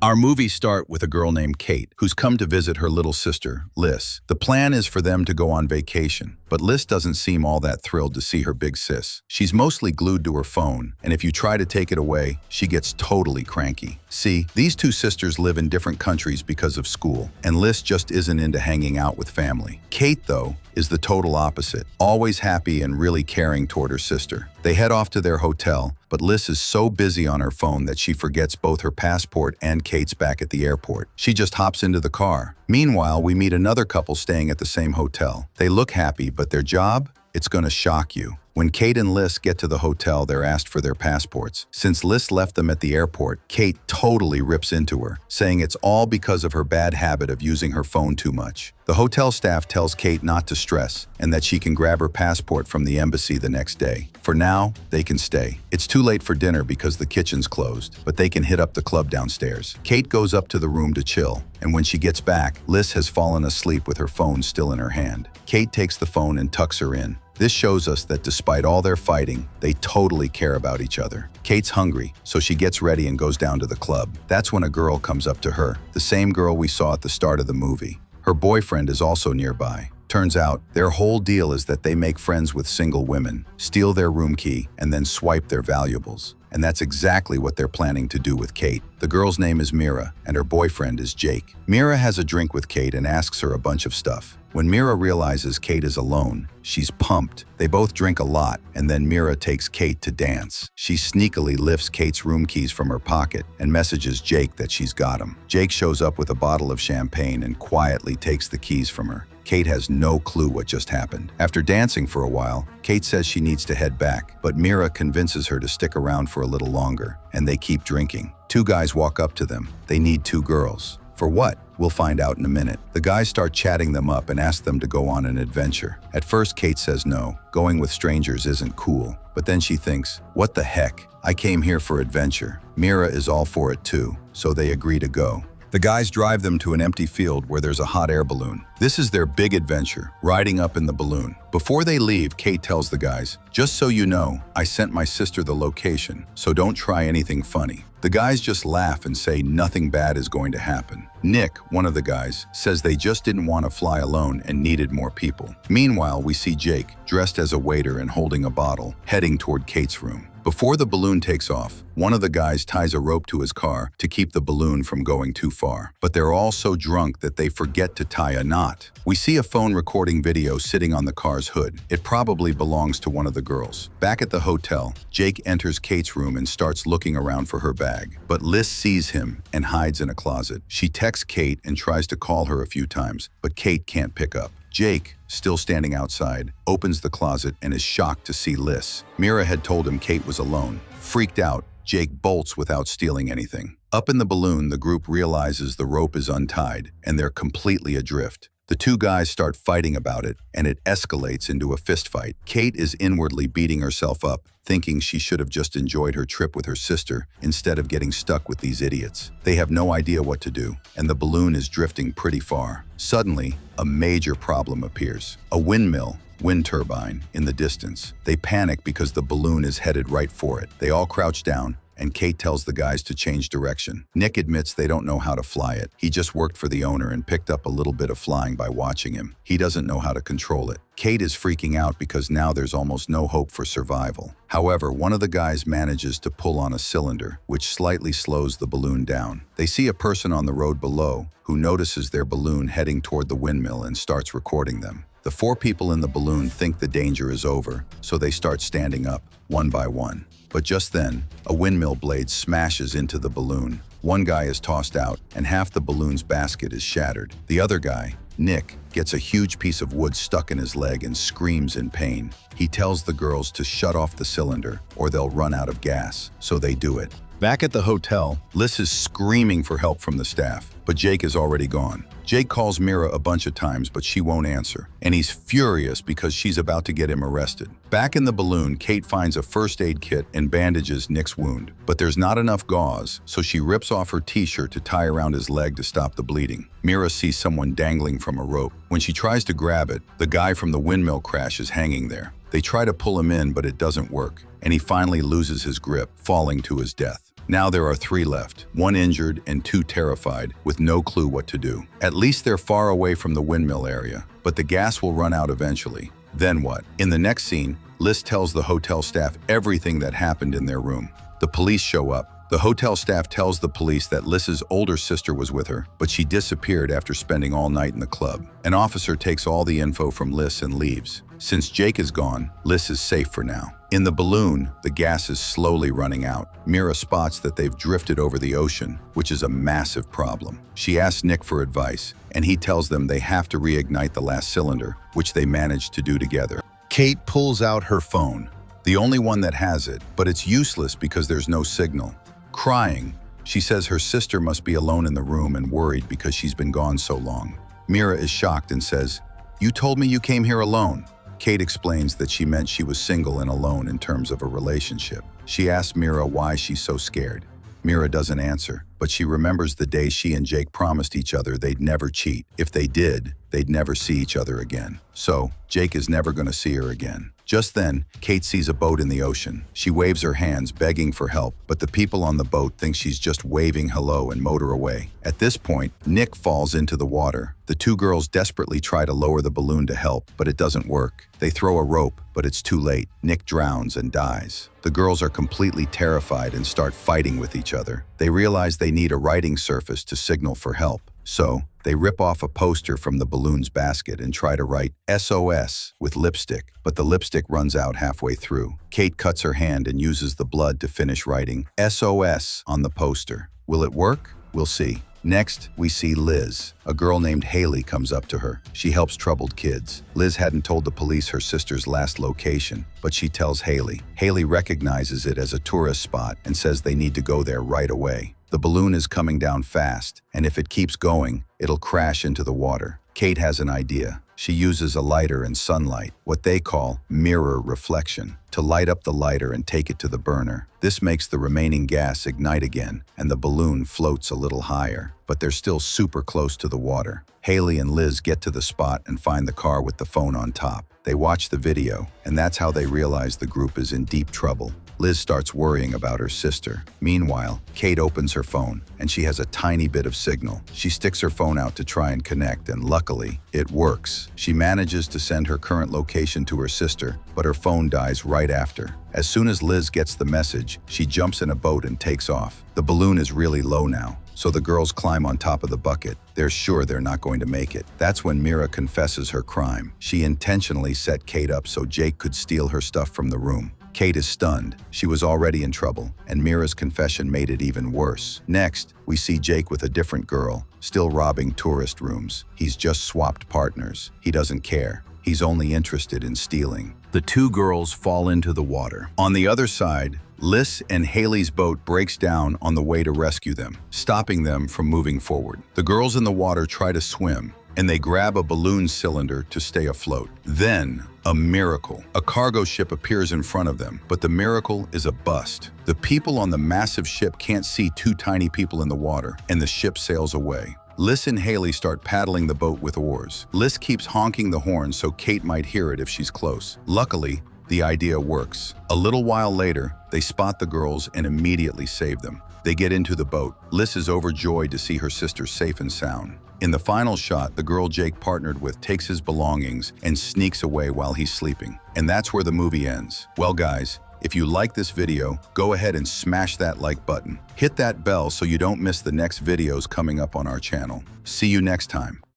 Our movies start with a girl named Kate, who's come to visit her little sister, Liz. The plan is for them to go on vacation, but Liz doesn't seem all that thrilled to see her big sis. She's mostly glued to her phone, and if you try to take it away, she gets totally cranky. See, these two sisters live in different countries because of school, and Liz just isn't into hanging out with family. Kate, though, is the total opposite, always happy and really caring toward her sister. They head off to their hotel, but Liz is so busy on her phone that she forgets both her passport and Kate's back at the airport. She just hops into the car. Meanwhile, we meet another couple staying at the same hotel. They look happy, but their job? It's gonna shock you. When Kate and Liz get to the hotel, they're asked for their passports. Since Liz left them at the airport, Kate totally rips into her, saying it's all because of her bad habit of using her phone too much. The hotel staff tells Kate not to stress and that she can grab her passport from the embassy the next day. For now, they can stay. It's too late for dinner because the kitchen's closed, but they can hit up the club downstairs. Kate goes up to the room to chill, and when she gets back, Liz has fallen asleep with her phone still in her hand. Kate takes the phone and tucks her in. This shows us that despite all their fighting, they totally care about each other. Kate's hungry, so she gets ready and goes down to the club. That's when a girl comes up to her, the same girl we saw at the start of the movie. Her boyfriend is also nearby. Turns out, their whole deal is that they make friends with single women, steal their room key, and then swipe their valuables. And that's exactly what they're planning to do with Kate. The girl's name is Mira, and her boyfriend is Jake. Mira has a drink with Kate and asks her a bunch of stuff. When Mira realizes Kate is alone, she's pumped. They both drink a lot, and then Mira takes Kate to dance. She sneakily lifts Kate's room keys from her pocket and messages Jake that she's got them. Jake shows up with a bottle of champagne and quietly takes the keys from her. Kate has no clue what just happened. After dancing for a while, Kate says she needs to head back, but Mira convinces her to stick around for a little longer, and they keep drinking. Two guys walk up to them. They need two girls. For what? We'll find out in a minute. The guys start chatting them up and ask them to go on an adventure. At first, Kate says no. Going with strangers isn't cool. But then she thinks, what the heck? I came here for adventure. Mira is all for it too, so they agree to go. The guys drive them to an empty field where there's a hot air balloon. This is their big adventure, riding up in the balloon. Before they leave, Kate tells the guys, just so you know, I sent my sister the location, so don't try anything funny. The guys just laugh and say nothing bad is going to happen. Nick, one of the guys, says they just didn't want to fly alone and needed more people. Meanwhile, we see Jake, dressed as a waiter and holding a bottle, heading toward Kate's room. Before the balloon takes off, one of the guys ties a rope to his car to keep the balloon from going too far. But they're all so drunk that they forget to tie a knot. We see a phone recording video sitting on the car's hood. It probably belongs to one of the girls. Back at the hotel, Jake enters Kate's room and starts looking around for her bag. But Liz sees him and hides in a closet. She texts Kate and tries to call her a few times, but Kate can't pick up. Jake, still standing outside, opens the closet and is shocked to see Liz. Mira had told him Kate was alone. Freaked out, Jake bolts without stealing anything. Up in the balloon, the group realizes the rope is untied and they're completely adrift. The two guys start fighting about it, and it escalates into a fistfight. Kate is inwardly beating herself up, thinking she should have just enjoyed her trip with her sister instead of getting stuck with these idiots. They have no idea what to do, and the balloon is drifting pretty far. Suddenly, a major problem appears. A wind turbine, in the distance. They panic because the balloon is headed right for it. They all crouch down, and Kate tells the guys to change direction. Nick admits they don't know how to fly it. He just worked for the owner and picked up a little bit of flying by watching him. He doesn't know how to control it. Kate is freaking out because now there's almost no hope for survival. However, one of the guys manages to pull on a cylinder, which slightly slows the balloon down. They see a person on the road below who notices their balloon heading toward the windmill and starts recording them. The four people in the balloon think the danger is over, so they start standing up, one by one. But just then, a windmill blade smashes into the balloon. One guy is tossed out, and half the balloon's basket is shattered. The other guy, Nick, gets a huge piece of wood stuck in his leg and screams in pain. He tells the girls to shut off the cylinder, or they'll run out of gas, so they do it. Back at the hotel, Liz is screaming for help from the staff, but Jake is already gone. Jake calls Mira a bunch of times, but she won't answer, and he's furious because she's about to get him arrested. Back in the balloon, Kate finds a first aid kit and bandages Nick's wound, but there's not enough gauze, so she rips off her t-shirt to tie around his leg to stop the bleeding. Mira sees someone dangling from a rope. When she tries to grab it, the guy from the windmill crash is hanging there. They try to pull him in, but it doesn't work, and he finally loses his grip, falling to his death. Now there are 3 left, 1 injured and 2 terrified, with no clue what to do. At least they're far away from the windmill area, but the gas will run out eventually. Then what? In the next scene, Liz tells the hotel staff everything that happened in their room. The police show up. The hotel staff tells the police that Liz's older sister was with her, but she disappeared after spending all night in the club. An officer takes all the info from Liz and leaves. Since Jake is gone, Liz is safe for now. In the balloon, the gas is slowly running out. Mira spots that they've drifted over the ocean, which is a massive problem. She asks Nick for advice, and he tells them they have to reignite the last cylinder, which they managed to do together. Kate pulls out her phone, the only one that has it, but it's useless because there's no signal. Crying, she says her sister must be alone in the room and worried because she's been gone so long. Mira is shocked and says, "You told me you came here alone." Kate explains that she meant she was single and alone in terms of a relationship. She asks Mira why she's so scared. Mira doesn't answer, but she remembers the day she and Jake promised each other they'd never cheat. If they did, they'd never see each other again. So, Jake is never going to see her again. Just then, Kate sees a boat in the ocean. She waves her hands, begging for help, but the people on the boat think she's just waving hello and motor away. At this point, Nick falls into the water. The 2 girls desperately try to lower the balloon to help, but it doesn't work. They throw a rope, but it's too late. Nick drowns and dies. The girls are completely terrified and start fighting with each other. They realize they need a writing surface to signal for help. So, they rip off a poster from the balloon's basket and try to write S.O.S. with lipstick, but the lipstick runs out halfway through. Kate cuts her hand and uses the blood to finish writing S.O.S. on the poster. Will it work? We'll see. Next, we see Liz. A girl named Haley comes up to her. She helps troubled kids. Liz hadn't told the police her sister's last location, but she tells Haley. Haley recognizes it as a tourist spot and says they need to go there right away. The balloon is coming down fast, and if it keeps going, it'll crash into the water. Kate has an idea. She uses a lighter and sunlight, what they call mirror reflection, to light up the lighter and take it to the burner. This makes the remaining gas ignite again, and the balloon floats a little higher, but they're still super close to the water. Haley and Liz get to the spot and find the car with the phone on top. They watch the video, and that's how they realize the group is in deep trouble. Liz starts worrying about her sister. Meanwhile, Kate opens her phone, and she has a tiny bit of signal. She sticks her phone out to try and connect, and luckily, it works. She manages to send her current location to her sister, but her phone dies right after. As soon as Liz gets the message, she jumps in a boat and takes off. The balloon is really low now, so the girls climb on top of the bucket. They're sure they're not going to make it. That's when Mira confesses her crime. She intentionally set Kate up so Jake could steal her stuff from the room. Kate is stunned. She was already in trouble, and Mira's confession made it even worse. Next, we see Jake with a different girl, still robbing tourist rooms. He's just swapped partners. He doesn't care. He's only interested in stealing. The 2 girls fall into the water. On the other side, Liz and Haley's boat breaks down on the way to rescue them, stopping them from moving forward. The girls in the water try to swim, and they grab a balloon cylinder to stay afloat. Then, a miracle. A cargo ship appears in front of them, but the miracle is a bust. The people on the massive ship can't see 2 tiny people in the water, and the ship sails away. Liz and Haley start paddling the boat with oars. Liz keeps honking the horn so Kate might hear it if she's close. Luckily, the idea works. A little while later, they spot the girls and immediately save them. They get into the boat. Liz is overjoyed to see her sister safe and sound. In the final shot, the girl Jake partnered with takes his belongings and sneaks away while he's sleeping. And that's where the movie ends. Well, guys, if you like this video, go ahead and smash that like button. Hit that bell so you don't miss the next videos coming up on our channel. See you next time.